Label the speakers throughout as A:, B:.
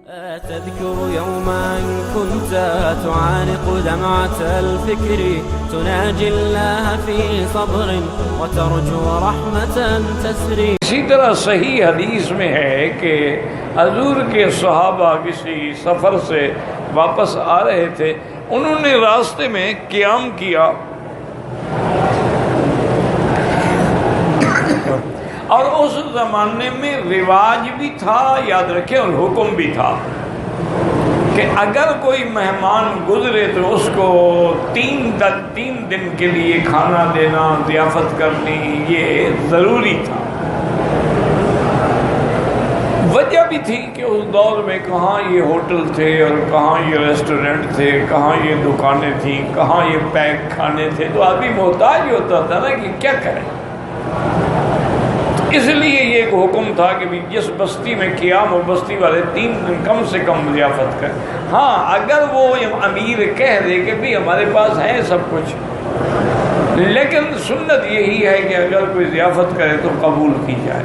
A: تذكر يوما كنت تعانق دمعة الفكر تناجي الله في صبر وترجو رحمة تسري.
B: اسی طرح صحیح حدیث میں ہے کہ حضور کے صحابہ کسی سفر سے واپس آ رہے تھے، انہوں نے راستے میں قیام کیا اور اس زمانے میں رواج بھی تھا، یاد رکھیں، اور حکم بھی تھا کہ اگر کوئی مہمان گزرے تو اس کو تین دن کے لیے کھانا دینا، ضیافت کرنی، یہ ضروری تھا۔ وجہ بھی تھی کہ اس دور میں کہاں یہ ہوٹل تھے اور کہاں یہ ریسٹورنٹ تھے، کہاں یہ دکانیں تھیں، کہاں یہ پیک کھانے تھے، تو آدمی محتاج ہوتا تھا نا کہ کیا کرے۔ اس لیے یہ ایک حکم تھا کہ جس بستی میں قیام ہو بستی والے 3 دن کم سے کم ضیافت کریں۔ ہاں اگر وہ امیر کہہ دے کہ بھی ہمارے پاس ہے سب کچھ، لیکن سنت یہی ہے کہ اگر کوئی ضیافت کرے تو قبول کی جائے۔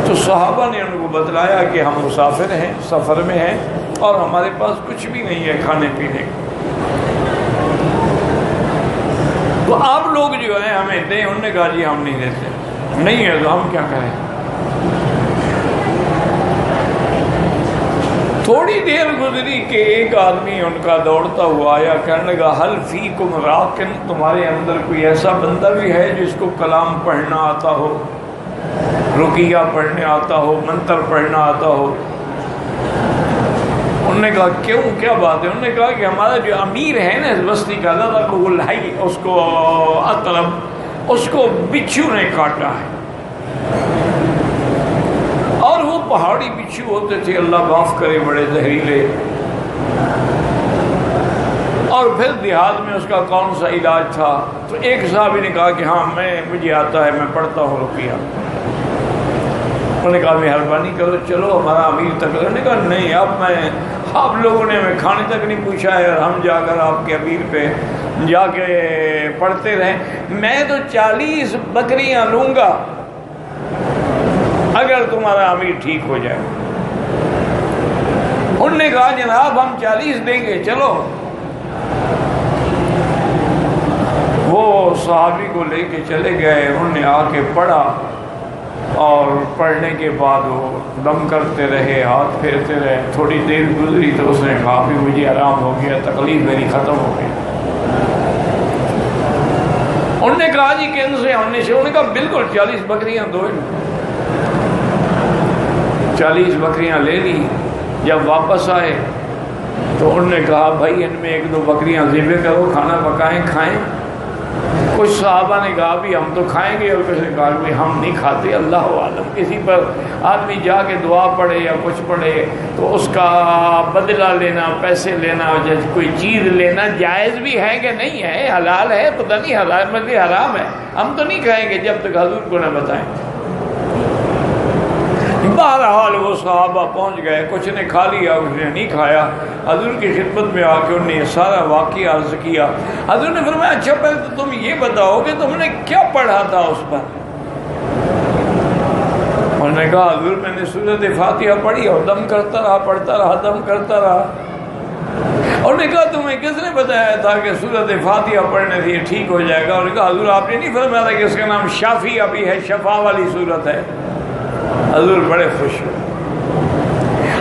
B: تو صحابہ نے ان کو بتلایا کہ ہم مسافر ہیں، سفر میں ہیں اور ہمارے پاس کچھ بھی نہیں ہے کھانے پینے کا، تو آپ لوگ جو ہے ہمیں دیں۔ انہوں نے کہا جی ہم نہیں دیتے، نہیں ہے تو ہم کیا کریں۔ تھوڑی دیر گزری کہ ایک آدمی ان کا دوڑتا ہوا آیا، کہنے لگا حل فیکم راکن، تمہارے اندر کوئی ایسا بندہ بھی ہے جس کو کلام پڑھنا آتا ہو، رقیہ پڑھنے آتا ہو، منتر پڑھنا آتا ہو؟ انہوں نے کہا کیوں، کیا بات ہے؟ انہوں نے کہا کہ ہمارا جو امیر ہے نا اس بستی کا، اللہ کو الحی، اس کو اطلب، اس کو بچھو نے کاٹا ہے، اور وہ پہاڑی بچھو ہوتے تھے، اللہ معاف کرے، بڑے زہریلے، اور پھر دیہات میں اس کا کون سا علاج تھا؟ تو ایک صحابی نے کہا کہ ہاں مجھے آتا ہے، میں پڑھتا ہوں رقیہ۔ انہوں نے کہا مہربانی کرو چلو ہمارا امیر تک۔ انہوں نے کہا نہیں، آپ لوگوں نے ہمیں کھانے تک نہیں پوچھا ہے اور ہم جا کر آپ کے امیر پہ جا کے پڑھتے رہیں۔ میں تو 40 بکریاں لوں گا اگر تمہارا امیر ٹھیک ہو جائے۔ انہوں نے کہا جناب ہم 40 دیں گے، چلو۔ وہ صحابی کو لے کے چلے گئے، انہوں نے آ کے پڑھا، اور پڑھنے کے بعد وہ دم کرتے رہے، ہاتھ پھیرتے رہے۔ تھوڑی دیر گزری تو اس نے کہا بھی مجھے آرام ہو گیا، تکلیف میری ختم ہو گئی۔ انہوں نے کہا جی کن سے؟ انہوں نے کہا بالکل 40 بکریاں دو۔ 40 بکریاں لے لی۔ جب واپس آئے تو انہوں نے کہا بھائی ان میں 1-2 بکریاں ذبح کرو، کھانا پکائیں، کھائیں۔ کچھ صحابہ نے کہا بھی ہم تو کھائیں گے، اور کسی نے کہا بھی ہم نہیں کھاتے، اللہ عالم۔ کسی پر آدمی جا کے دعا پڑھے یا کچھ پڑھے تو اس کا بدلہ لینا، پیسے لینا، کوئی چیز لینا جائز بھی ہے کہ نہیں ہے، حلال ہے، پتہ نہیں حلال مطلب حرام ہے، ہم تو نہیں کھائیں گے جب تک حضور کو نہ بتائیں۔ بہرحال وہ صحابہ پہنچ گئے، کچھ نے کھا لیا، کچھ نے نہیں کھایا۔ حضور کی خدمت میں آ کے انہوں نے یہ سارا واقعہ عرض کیا۔ حضور نے فرمایا اچھا پہلے تو تم یہ بتاؤ کہ تم نے کیا پڑھا تھا اس پر؟ انہوں نے کہا حضور میں نے سورۃ فاتحہ پڑھی اور دم کرتا رہا، پڑھتا رہا، دم کرتا رہا۔ انہوں نے کہا تمہیں کس نے بتایا تھا کہ سورۃ فاتحہ پڑھنے سے یہ ٹھیک ہو جائے گا؟ انہوں نے کہا حضور آپ نے نہیں فرمایا تھا کہ اس کا نام شافی ابھی ہے، شفا والی صورت ہے؟ حضور بڑے خوش ہوئے،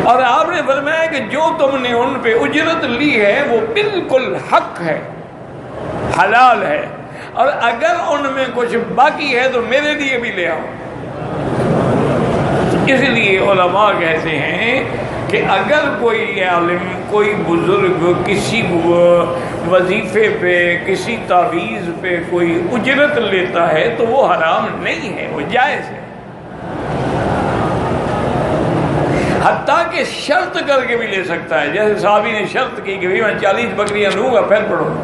B: اور آپ نے فرمایا کہ جو تم نے ان پہ اجرت لی ہے وہ بالکل حق ہے، حلال ہے، اور اگر ان میں کچھ باقی ہے تو میرے لیے بھی لے آؤ۔ اس لیے علماء کہتے ہیں کہ اگر کوئی عالم، کوئی بزرگ کسی وظیفے پہ، کسی تعویذ پہ کوئی اجرت لیتا ہے تو وہ حرام نہیں ہے، وہ جائز ہے، حتیٰ کہ شرط کر کے بھی لے سکتا ہے، جیسے صحابی نے شرط کی کہ میں 40 بکریاں لوں گا پھر پڑھوں گا۔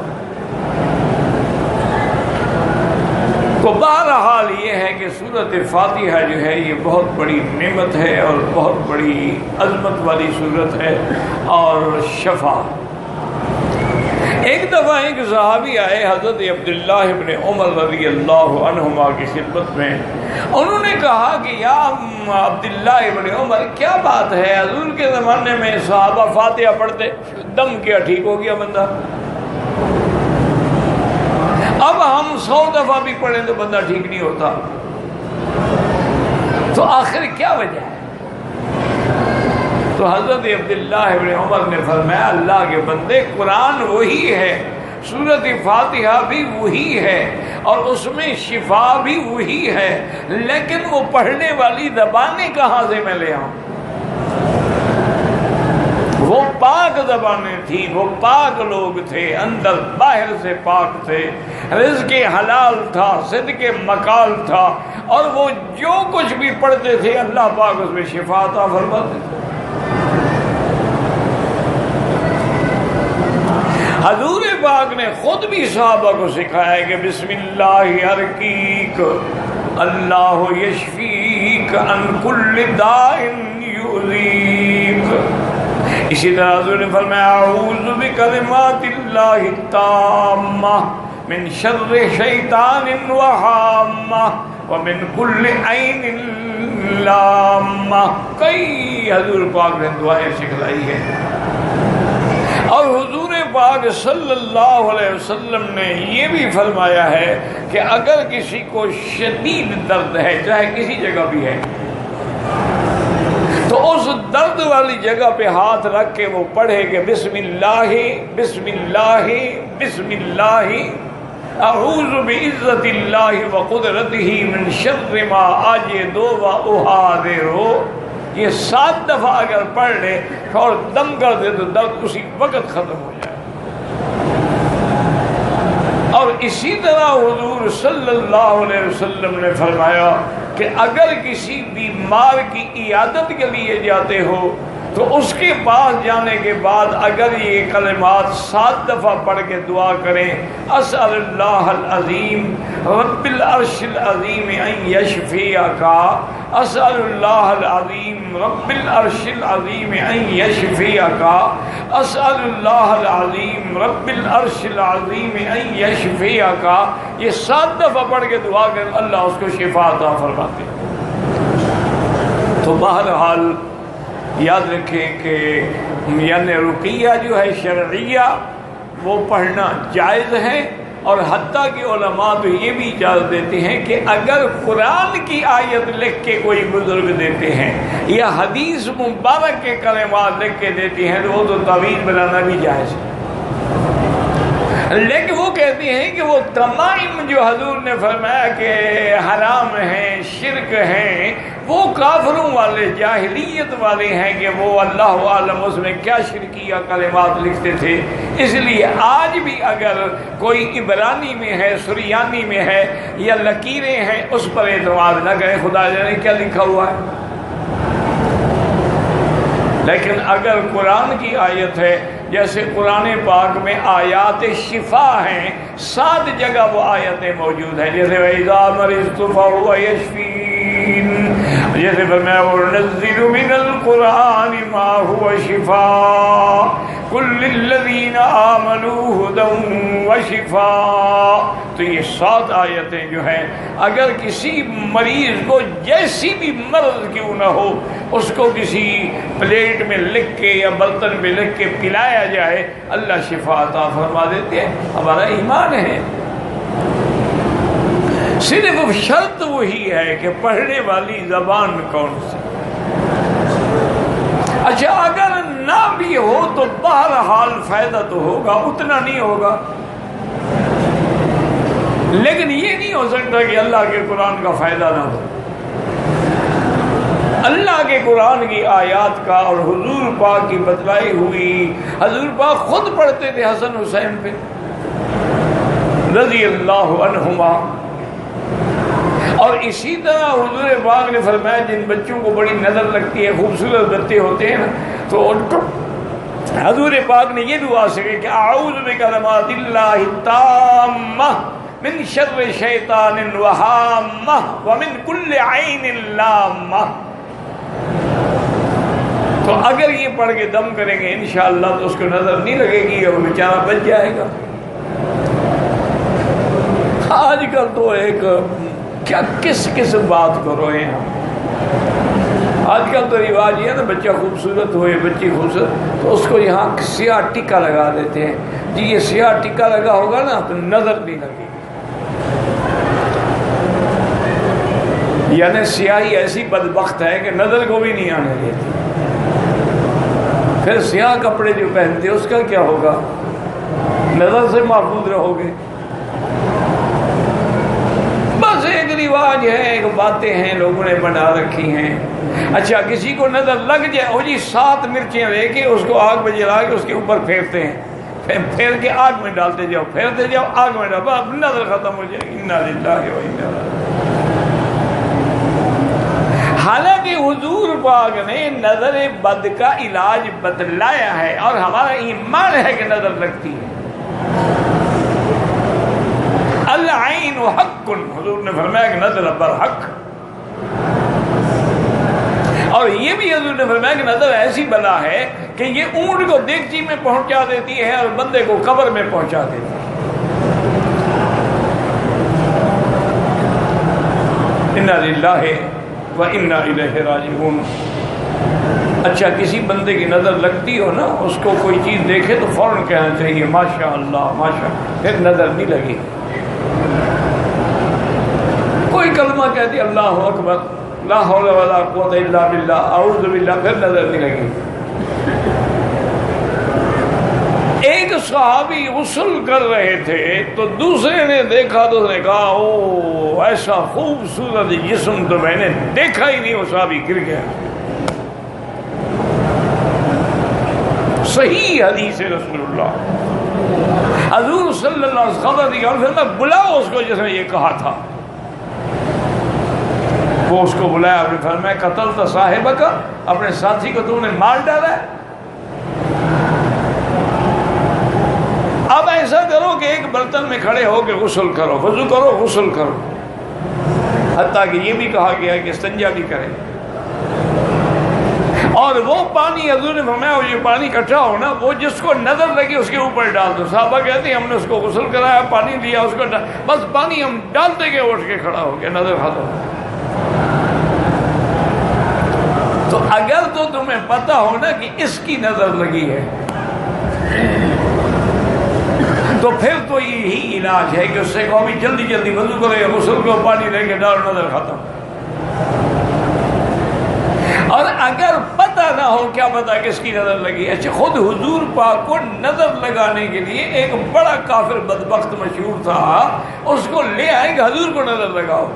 B: تو بہرحال یہ ہے کہ سورۃ فاتحہ جو ہے یہ بہت بڑی نعمت ہے اور بہت بڑی عظمت والی سورت ہے اور شفا۔ ایک دفعہ ایک صحابی آئے حضرت عبداللہ ابن عمر رضی اللہ عنہما کی خدمت میں. انہوں نے کہا کہ یا عبداللہ ابن عمر، کیا بات ہے، حضور کے زمانے میں صحابہ فاتحہ پڑھتے، دم کیا ٹھیک ہو گیا بندہ، اب ہم 100 دفعہ بھی پڑھیں تو بندہ ٹھیک نہیں ہوتا، تو آخر کیا وجہ ہے؟ تو حضرت عبداللہ ابن عمر نے فرمایا، اللہ کے بندے، قرآن وہی ہے، سورۃ فاتحہ بھی وہی ہے، اور اس میں شفا بھی وہی ہے، لیکن وہ پڑھنے والی زبانیں کہاں سے میں لے آؤں؟ وہ پاک زبانیں تھیں، وہ پاک لوگ تھے، اندر باہر سے پاک تھے، رزق حلال تھا، صدق مقال تھا، اور وہ جو کچھ بھی پڑھتے تھے اللہ پاک اس میں شفا عطا فرماتے تھے. حضور پاک نے خود بھی صحابہ کو سکھایا کہ بسم اللہ ارقیک اللہ یشفیک عن کل داء یؤذیک. اسی طرح حضور نے فرمایا اعوذ بکلمات اللہ التامہ من شر شیطان وہامہ ومن کل عین لامہ. کئی حضور پاک نے دعائیں سکھلائی ہیں، اور حضور پاک صلی اللہ علیہ وسلم نے یہ بھی فرمایا ہے کہ اگر کسی کو شدید درد ہے، چاہے کسی جگہ بھی ہے، تو اس درد والی جگہ پہ ہاتھ رکھ کے وہ پڑھے کہ بسم اللہ بسم اللہ بسم اللہ اعوذ بعزت اللہ وقدرتہ من شر ما اجد واحاذر. یہ 7 دفعہ اگر پڑھ لے اور دم کر دے تو درد اسی وقت ختم ہو جائے. اور اسی طرح حضور صلی اللہ علیہ وسلم نے فرمایا کہ اگر کسی بیمار کی عیادت کے لیے جاتے ہو تو اس کے پاس جانے کے بعد اگر یہ کلمات 7 دفعہ پڑھ کے دعا کریں، اسأل اللہ العظیم رب العرش العظیم ان یشفیک، اسأل اللہ العظیم رب العرش العظیم ان یشفیک، اسأل اللہ العظیم رب العرش العظیم ان یشفیک، یہ 7 دفعہ پڑھ کے دعا کریں، اللہ اس کو شفا عطا فرماتے. تو بہرحال یاد رکھیں کہ یعنی رقیہ جو ہے شرعیہ وہ پڑھنا جائز ہے، اور حتیٰ کہ علماء تو یہ بھی اجازت دیتے ہیں کہ اگر قرآن کی آیت لکھ کے کوئی بزرگ دیتے ہیں یا حدیث مبارک کے کلمات لکھ کے دیتے ہیں تو وہ تو تعویذ بنانا بھی جائز ہے. لیکن وہ کہتے ہیں کہ وہ تمائم جو حضور نے فرمایا کہ حرام ہیں، شرک ہیں، وہ کافروں والے جاہلیت والے ہیں کہ وہ اللہ عالم اس میں کیا شرکیہ کلمات لکھتے تھے. اس لیے آج بھی اگر کوئی عبرانی میں ہے، سریانی میں ہے یا لکیریں ہیں، اس پر اعتماد نہ کریں، خدا جانے کیا لکھا ہوا ہے. لیکن اگر قرآن کی آیت ہے، جیسے قرآن پاک میں آیات شفا ہیں، 7 جگہ وہ آیتیں موجود ہیں، جیسے وَإِذَا مَرِضْتُ فَهُوَ يَشْفِينِ، جیسے فرمایا وَنُنَزِّلُ مِنَ الْقُرْآنِ مَا هُوَ شِفَاءٌ قُل لِّلَّذِينَ آمَنُوا هُدًى وَشِفَاءٌ. تو یہ 7 آیتیں جو ہیں اگر کسی مریض کو جیسی بھی مرض کیوں نہ ہو اس کو کسی پلیٹ میں لکھ کے یا برتن میں لکھ کے پلایا جائے، اللہ شفا عطا فرما دیتے ہیں. ہمارا ایمان ہے. صرف شرط وہی ہے کہ پڑھنے والی زبان کون سی. اچھا اگر نہ بھی ہو تو بہرحال فائدہ تو ہوگا، اتنا نہیں ہوگا، لیکن یہ نہیں ہو سکتا کہ اللہ کے قرآن کا فائدہ نہ ہو. اللہ کے قرآن کی آیات کا اور حضور پاک کی بتلائی ہوئی، حضور پاک خود پڑھتے تھے حسن حسین پہ رضی اللہ عنہما. اور اسی طرح حضور پاک نے فرمایا جن بچوں کو بڑی نظر لگتی ہے، خوبصورت بچے ہوتے ہیں نا، تو ان کو حضور پاک نے یہ دعا سکھی کہ اعوذ بکلمات اللہ التامہ من شر شیطان وہامہ ومن کل عین لامہ. تو اگر یہ پڑھ کے دم کریں گے انشاءاللہ تو اس کو نظر نہیں لگے گی اور بیچارہ بچ جائے گا۔ آج کل تو ایک کیا کس بات کو روئے ہم۔ آج کل تو رواج یہ ہے نا، بچہ خوبصورت ہوئے، بچی خوبصورت، تو اس کو یہاں سیاہ ٹکا لگا دیتے ہیں جی، یہ سیاہ ٹکا لگا ہوگا نا تو نظر نہیں لگے گی، یعنی سیاہی ایسی بدبخت ہے کہ نظر کو بھی نہیں آنے دیتی۔ پھر سیاہ کپڑے جو پہنتے اس کا کیا ہوگا؟ نظر سے محفوظ رہو گے۔ بس ایک رواج ہے، ایک باتیں ہیں لوگوں نے بنا رکھی ہیں۔ اچھا کسی کو نظر لگ جائے، او جی 7 مرچیں لے کے اس کو آگ میں جلا کے اس کے اوپر پھیرتے ہیں، پھیر کے آگ میں ڈالتے جاؤ، پھیرتے جاؤ، آگ میں ڈالو، اب نظر ختم ہو جائے گی۔ انا للہ و انا الیہ۔ حالانکہ حضور پاک نے نظر بد کا علاج بتلایا ہے اور ہمارا ایمان ہے کہ نظر لگتی ہے۔ العین حق، حضور نے فرمایا کہ نظر برحق، اور یہ بھی حضور نے فرمایا کہ نظر ایسی بلا ہے کہ یہ اونٹ کو دیگچی میں پہنچا دیتی ہے اور بندے کو قبر میں پہنچا دیتی ہے۔ انا للہ و انا الیہ راجعون۔ اچھا کسی بندے کی نظر لگتی ہو نا، اس کو کوئی چیز دیکھے تو فوراً کہنا چاہیے ماشاء اللہ ماشاء اللہ، پھر نظر نہیں لگی۔ کوئی کلمہ کہتی اللہ اکبر، لا حول ولا قوت الا باللہ، اعوذ باللہ، پھر نظر نہیں لگی۔ ایک صحابی غسل کر رہے تھے تو دوسرے نے دیکھا تو اس نے کہا او ایسا خوبصورت جسم تو میں نے دیکھا ہی نہیں، وہ صحابی گر گیا۔ صحیح حدیث رسول اللہ، حضور صلی اللہ علیہ وسلم خبر دی اور پھر میں بلاؤ اس کو جس نے یہ کہا تھا۔ وہ اس کو بلایا، آپ نے فرمایا قتلت صاحبک، اپنے ساتھی کو تم نے مار ڈالا ہے۔ اب ایسا کرو کہ ایک برتن میں کھڑے ہو کے غسل کرو، وضو کرو، غسل کرو، حتیٰ کہ یہ بھی کہا گیا ہے کہ استنجا بھی کرے۔ اور وہ پانی حضور نے فرمایا وہ یہ پانی اکٹھا ہو نا، وہ جس کو نظر لگی اس کے اوپر ڈال دو۔ صحابہ کہتے ہیں ہم نے اس کو غسل کرایا، پانی دیا اس کو، بس پانی ہم ڈالتے گئے، اٹھ کے کھڑا ہو گیا، نظر ختم۔ تو اگر تو تمہیں پتہ ہو نا کہ اس کی نظر لگی ہے تو پھر تو یہی علاج ہے کہ اس سے کہو بھی جلدی جلدی وضو کرو یا غسل کو پانی لے کے ڈالو، نظر ختم۔ اور اگر پتہ نہ ہو کیا پتہ کس کی نظر لگی، اچھا خود حضور پاک کو نظر لگانے کے لیے ایک بڑا کافر بدبخت مشہور تھا، اس کو لے آئے کہ حضور کو نظر لگاؤ۔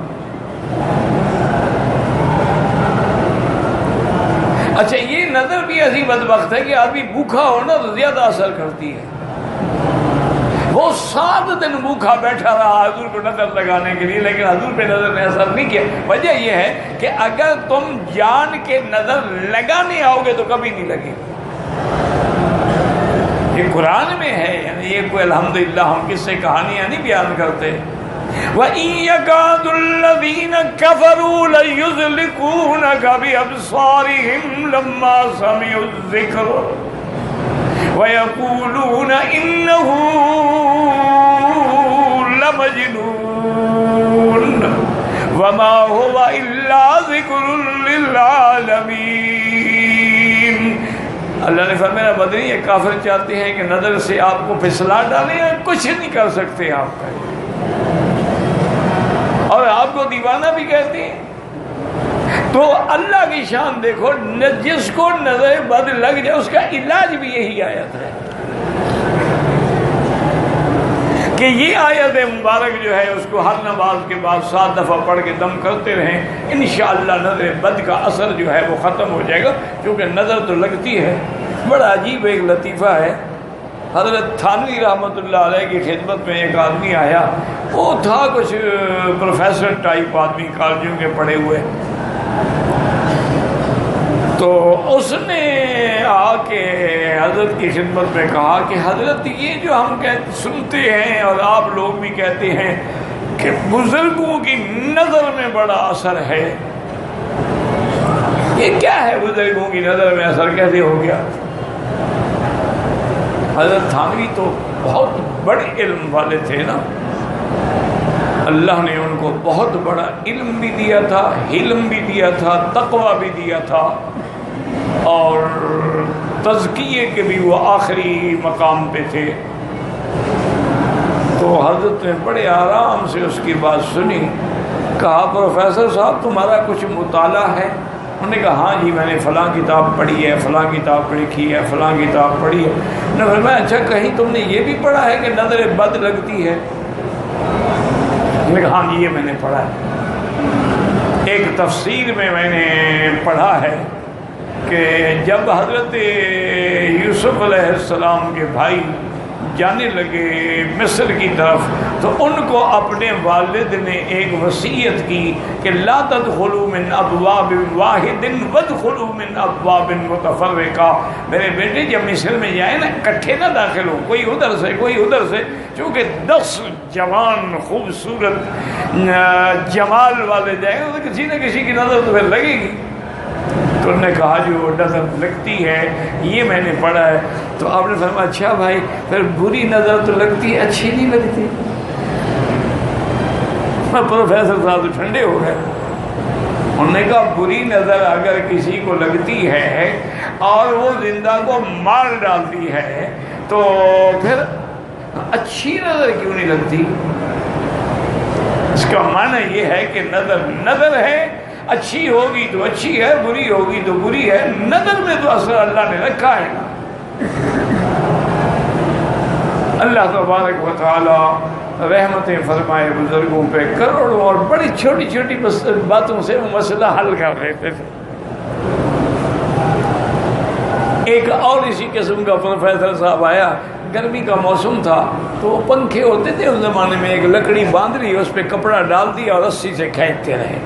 B: اچھا یہ نظر بھی ایسی بدبخت ہے کہ آدمی بھوکا ہو نا تو زیادہ اثر کرتی ہے۔ وہ 7 دن بھوکا بیٹھا رہا حضور کو نظر لگانے کے لیے، لیکن حضور پہ نظر نے اثر نہیں کیا۔ وجہ یہ ہے کہ اگر تم جان کے نظر لگانے آؤ گے تو کبھی نہیں لگے۔ یہ قرآن میں ہے، یعنی یہ کوئی الحمدللہ ہم کس سے کہانیاں نہیں بیان کرتے۔ وَإِن يَكَادُ الَّذِينَ كَفَرُوا لَيُزْلِقُونَكَ بِأَبْصَارِهِمْ لَمَّا سَمِعُوا الذِّكْرَ وَيَقُولُونَ إِنَّهُ لَمَجْنُونٌ وَمَا هُوَ إِلَّا ذِكْرٌ لِّلْعَالَمِينَ۔ اللہ نے فرمایا بدری یہ کافر چاہتے ہیں کہ نظر سے آپ کو پھسلا ڈالیں، کچھ نہیں کر سکتے آپ کا، اور آپ کو دیوانہ بھی کہتے ہیں۔ تو اللہ کی شان دیکھو، جس کو نظر بد لگ جائے اس کا علاج بھی یہی آیت ہے کہ یہ آیت مبارک جو ہے اس کو ہر نماز کے بعد 7 دفعہ پڑھ کے دم کرتے رہیں، انشاءاللہ نظر بد کا اثر جو ہے وہ ختم ہو جائے گا، کیونکہ نظر تو لگتی ہے۔ بڑا عجیب ایک لطیفہ ہے، حضرت تھانوی رحمۃ اللہ علیہ کی خدمت میں ایک آدمی آیا، وہ تھا کچھ پروفیسر ٹائپ آدمی، کالجوں کے پڑھے ہوئے، تو اس نے آ کے حضرت کی خدمت میں کہا کہ حضرت یہ جو ہم سنتے ہیں اور آپ لوگ بھی کہتے ہیں کہ بزرگوں کی نظر میں بڑا اثر ہے، یہ کیا ہے بزرگوں کی نظر میں اثر کیسے ہو گیا؟ حضرت تھانوی تو بہت بڑے علم والے تھے نا، اللہ نے ان کو بہت بڑا علم بھی دیا تھا، حلم بھی دیا تھا، تقوی بھی دیا تھا، اور تزکیے کے بھی وہ آخری مقام پہ تھے۔ تو حضرت نے بڑے آرام سے اس کی بات سنی، کہا پروفیسر صاحب تمہارا کچھ مطالعہ ہے؟ انہوں نے کہا ہاں جی میں نے فلاں کتاب پڑھی ہے، فلاں کتاب لکھی ہے، فلاں کتاب پڑھی ہے۔ انہوں نے فرمایا اچھا کہیں تم نے یہ بھی پڑھا ہے کہ نظر بد لگتی ہے؟ انہوں نے کہا ہاں جی یہ میں نے پڑھا ہے۔ ایک تفسیر میں نے پڑھا ہے کہ جب حضرت یوسف علیہ السلام کے بھائی جانے لگے مصر کی طرف تو ان کو اپنے والد نے ایک وصیت کی کہ لا تدخلوا من ابواب واحد وادخلوا من ابواب متفرقہ، میرے بیٹے جب مصر میں جائیں نا اکٹھے نہ داخل ہو، کوئی ادھر سے کوئی ادھر سے، چونکہ 10 جوان خوبصورت جمال والے جائیں گے تو کسی نہ کسی کی نظر تو پھر لگے گی۔ تو انہوں نے کہا جو نظر لگتی ہے یہ میں نے پڑھا ہے۔ تو آپ نے فرمایا اچھا بھائی پھر بری نظر تو لگتی ہے، اچھی نہیں لگتی؟ پروفیسر صاحب تو ٹھنڈے ہو گئے۔ انہوں نے کہا بری نظر اگر کسی کو لگتی ہے اور وہ زندہ کو مار ڈالتی ہے تو پھر اچھی نظر کیوں نہیں لگتی؟ اس کا معنی یہ ہے کہ نظر نظر ہے، اچھی ہوگی تو اچھی ہے، بری ہوگی تو بری ہے، نظر میں تو اثر اللہ نے رکھا ہے نا۔ اللہ تبارک و تعالی رحمتیں فرمائے بزرگوں پہ، کروڑوں اور بڑی چھوٹی چھوٹی باتوں سے وہ مسئلہ حل کر لیتے تھے۔ ایک اور اسی قسم کا پروفیسر صاحب آیا، گرمی کا موسم تھا تو وہ پنکھے ہوتے تھے اس زمانے میں، ایک لکڑی باندھ لی اس پہ کپڑا ڈال دیا اور رسی سے کھینچتے رہے،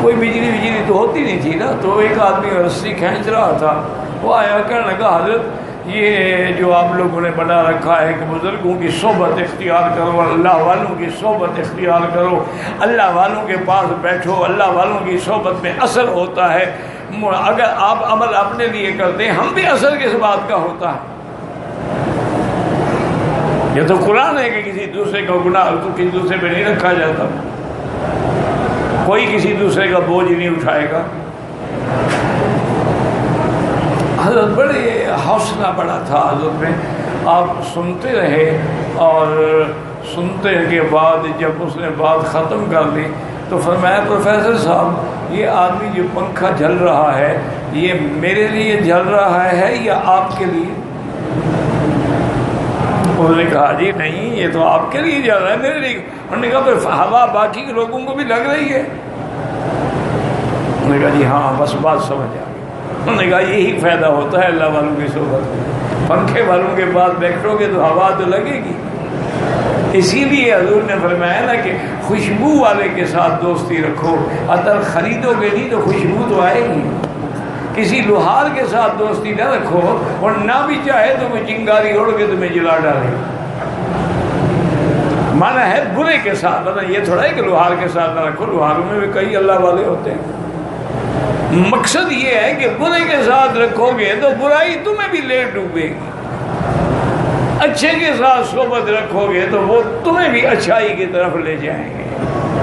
B: کوئی بجلی تو ہوتی نہیں تھی نا، تو ایک آدمی رسی کھینچ رہا تھا، وہ آیا کہنے لگا حضرت یہ جو آپ لوگوں نے بنا رکھا ہے کہ بزرگوں کی صحبت اختیار کرو، اللہ والوں کی صحبت اختیار کرو، اللہ والوں کے پاس بیٹھو، اللہ والوں کی صحبت میں اثر ہوتا ہے، اگر آپ عمل اپنے لیے کرتے ہیں ہم بھی اثر کس بات کا ہوتا ہے؟ یہ تو قرآن ہے کہ کسی دوسرے کا گناہ تو کسی دوسرے پہ نہیں رکھا جاتا، کوئی کسی دوسرے کا بوجھ نہیں اٹھائے گا۔ حضرت بڑے حوصلہ بڑا تھا حضرت میں، آپ سنتے رہے، اور سنتے کے بعد جب اس نے بات ختم کر دی تو فرمایا پروفیسر صاحب یہ آدمی جو پنکھا جل رہا ہے یہ میرے لیے جل رہا ہے یا آپ کے لیے؟ انہوں نے کہا جی نہیں یہ تو آپ کے لیے جل رہا ہے، میرے لیے۔ انہوں نے کہا پھر ہوا باقی کے لوگوں کو بھی لگ رہی ہے؟ انہوں نے کہا جی ہاں بس بات سمجھ آ گئی۔ انہوں نے کہا یہی فائدہ ہوتا ہے اللہ والوں کی صحبت میں، پنکھے والوں کے پاس بیٹھو گے تو ہوا تو لگے گی۔ اسی لیے حضور نے فرمایا نا کہ خوشبو والے کے ساتھ دوستی رکھو، عطر خریدو گے نہیں تو خوشبو تو آئے گی۔ کسی لوہار کے ساتھ دوستی نہ رکھو اور نہ بھی چاہے تو کوئی چنگاری اڑ کے تمہیں جلا ڈالے۔ مانا ہے برے کے ساتھ، مانا یہ تھوڑا ہے کہ لوہار کے ساتھ نہ رکھو، لوہاروں میں بھی کئی اللہ والے ہوتے ہیں۔ مقصد یہ ہے کہ برے کے ساتھ رکھو گے تو برائی تمہیں بھی لے ڈوبے گی، اچھے کے ساتھ صحبت رکھو گے تو وہ تمہیں بھی اچھائی کی طرف لے جائیں گے۔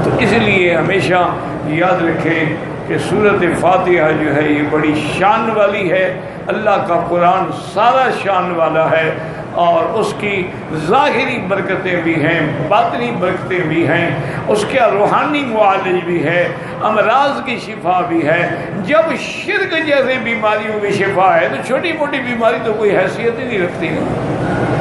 B: تو اس لیے ہمیشہ یاد رکھیں کہ سورۃ فاتحہ جو ہے یہ بڑی شان والی ہے، اللہ کا قرآن سارا شان والا ہے، اور اس کی ظاہری برکتیں بھی ہیں، باطنی برکتیں بھی ہیں، اس کا روحانی معالج بھی ہے، امراض کی شفا بھی ہے۔ جب شرک جیسے بیماریوں کی شفا ہے تو چھوٹی موٹی بیماری تو کوئی حیثیت ہی نہیں رکھتی ہے۔